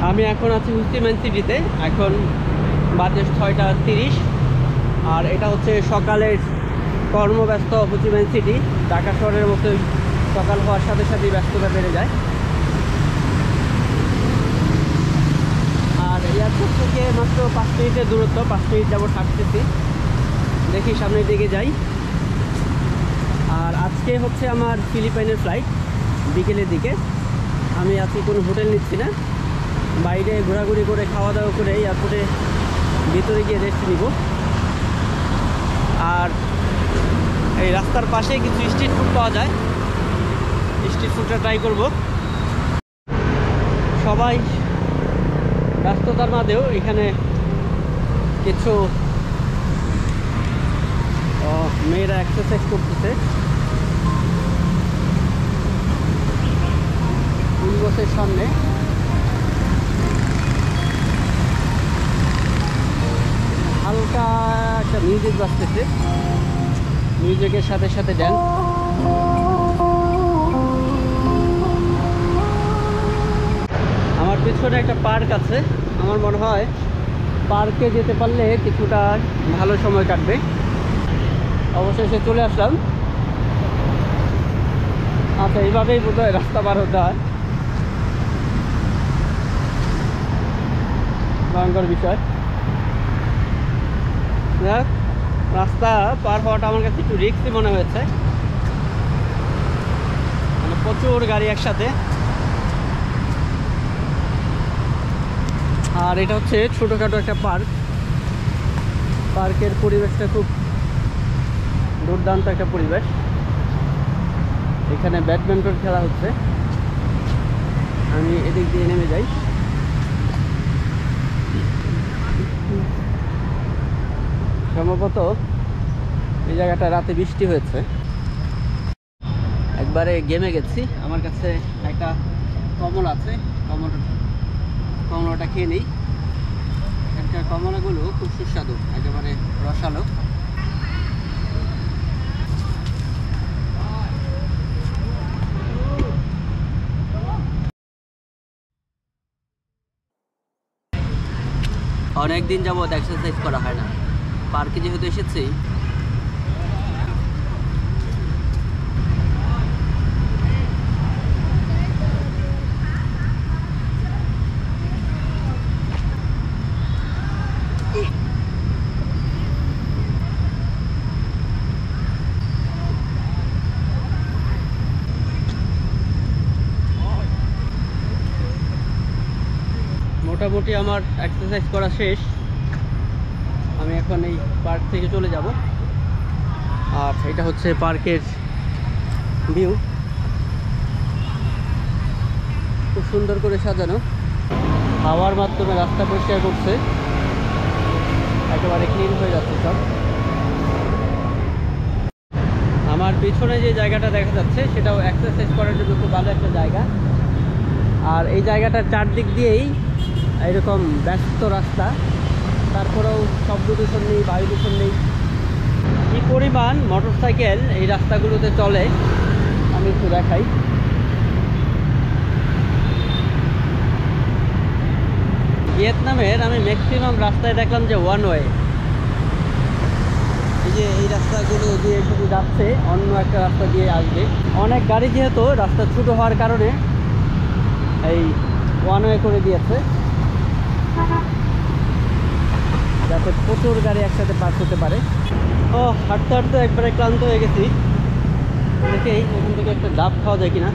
আমি এখন আছি হো চি মিন সিটিতে। এখন বাজে 6টা 30। আর এটা হচ্ছে সকালের কর্মব্যস্ত হো চি মিন সিটি। ঢাকা শহরের মতোই সকাল হওয়ার সাথে সাথেই ব্যস্ততা বেড়ে যায়। আর এয়ারপোর্ট থেকে মাত্র 5 মিনিটের দূরত্ব, 5 মিনিট যাবো হাঁটতেছি। দেখি সামনের দিকে যাই। আর আজকে হচ্ছে আমার ফিলিপাইনের ফ্লাইট বিকেলের দিকে। আমি আজকে কোনো হোটেল নিচ্ছি না, বাইরে ঘোরাঘুরি করে খাওয়া দাওয়া করে এয়ারপোর্টে ভিতরে গিয়ে রেস্ট নিব। আর এই রাস্তার পাশে কিছু স্ট্রিট ফুড পাওয়া যায়, স্ট্রিট ফুডটা ট্রাই করব। সবাই ব্যস্ততার মাঝেও এখানে কিছু মেয়েরা এক্সারসাইজ করতেছে। ফুলগছের সামনে হালকা একটা মিউজিক বাজতেছে, মিউজিকের সাথে সাথে ড্যান্স। আমার পিছনে একটা পার্ক আছে, আমার মনে হয় পার্কে যেতে পারলে কিছুটা ভালো সময় কাটবে। অবশেষে চলে আসলাম। আচ্ছা, এইভাবেই বোধহয় রাস্তা পার হতে হয়। ভয়ঙ্কর বিষয়। রাস্তা পার হওয়াটা আমার কাছে একটু রিস্কি মনে হয়েছে, মানে প্রচুর গাড়ি একসাথে। আর এটা হচ্ছে ছোটোখাটো একটা পার্ক। পার্কের পরিবেশটা খুব দুর্দান্ত একটা পরিবেশ। এখানে ব্যাডমিন্টন খেলা হচ্ছে। আমি এদিক দিয়ে নেমে যাই। সম্ভবত এই জায়গাটা রাতে বৃষ্টি হয়েছে। একবারে গেমে গেছি। আমার কাছে একটা কমলা আছে, কমলাটা খেয়ে নিই। এখানকার কমলাগুলো খুব সুস্বাদু, একেবারে রসালো। অনেক দিন যাবত এক্সারসাইজ করা হয় না, পার্কে যেহেতু এসেছি। মোটামুটি আমার এক্সারসাইজ করা শেষ। আমি এখন এই পার্ক থেকে চলে যাব। আর এটা হচ্ছে পার্কের ভিউ, খুব সুন্দর করে সাজানো। হাওয়ার মাধ্যমে রাস্তা পরিষ্কার করছে, একেবারে ক্লিন হয়ে যাচ্ছে সব। আমার পিছনে যে জায়গাটা দেখা যাচ্ছে সেটাও এক্সারসাইজ করার জন্য খুব ভালো একটা জায়গা। আর এই জায়গাটার চারদিক দিয়েই এরকম ব্যস্ত রাস্তা, তারপরেও শব্দ দূষণ নেই, বায়ু দূষণ নেই। কী পরিমাণ মোটরসাইকেল এই রাস্তাগুলোতে চলে আমি একটু দেখাই। ভিয়েতনামের আমি ম্যাক্সিমাম রাস্তায় দেখলাম যে ওয়ান ওয়ে। এই যে এই রাস্তাগুলো দিয়ে শুধু যাচ্ছে, অন্য একটা রাস্তা দিয়ে আসবে। অনেক গাড়ি যেহেতু রাস্তা ছোটো হওয়ার কারণে এই ওয়ান ওয়ে করে দিয়েছে, যাতে প্রচুর গাড়ি একসাথে পাস হতে পারে। ও হাঁটতে হাঁটতে একবারে ক্লান্ত হয়ে গেছি। দেখেই এখান থেকে একটা ডাব খাওয়া যায় কিনা।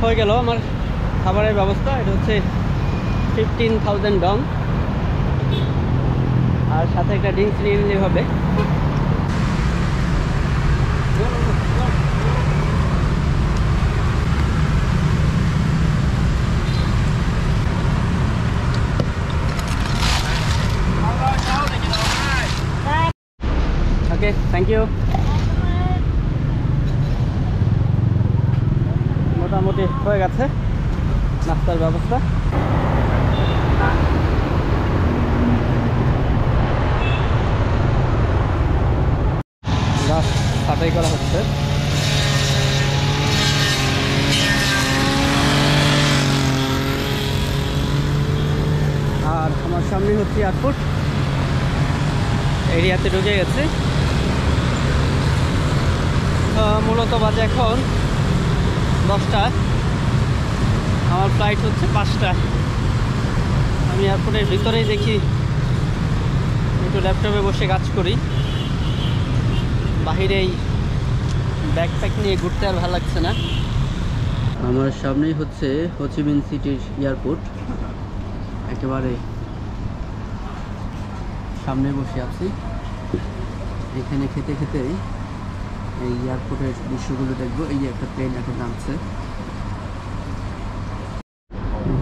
হয়ে গেল আমার খাবারের ব্যবস্থা। এটা হচ্ছে 15,000 ডং, আর সাথে একটা ড্রিঙ্কস নিয়ে নিলে হবে। Thank you. মোটামুটি হয়ে গেছে নাস্তার ব্যবস্থা। গাছ ছাঁটাই করা হচ্ছে। আর আমার সামনে হচ্ছে এয়ারপোর্ট, এরিয়াতে ঢুকে গেছে। মূলত বাজে এখন 10টা, আমার ফ্লাইট হচ্ছে 5টা। আমি এয়ারপোর্টের ভিতরেই দেখি, একটু ল্যাপটপে বসে কাজ করি, বাহিরেই ব্যাকপ্যাক নিয়ে ঘুরতে আর ভালো লাগছে না। আমার সামনেই হচ্ছে হো চি মিন সিটির এয়ারপোর্ট, একেবারে সামনে বসে আছি। এখানে খেতে খেতে এই এয়ারপোর্টের দৃশ্যগুলো দেখবো। এই যে একটা প্লেন এখন নামছে।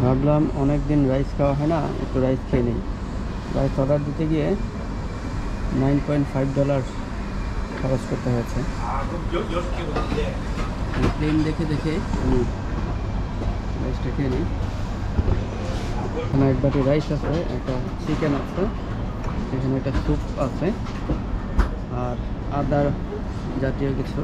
ভাবলাম অনেক দিন রাইস খাওয়া হয় না, একটু রাইস খেয়ে নেই। রাইস অর্ডার দিতে গিয়ে $9.5 খরচ করতে হয়েছে। প্লেন দেখে দেখে আমি রাইসটা খেয়ে নিই। এখানে এক বাটি রাইস আছে, একটা চিকেন আছে, এখানে একটা স্যুপ আছে, আর আদার জাতীয় কিছু।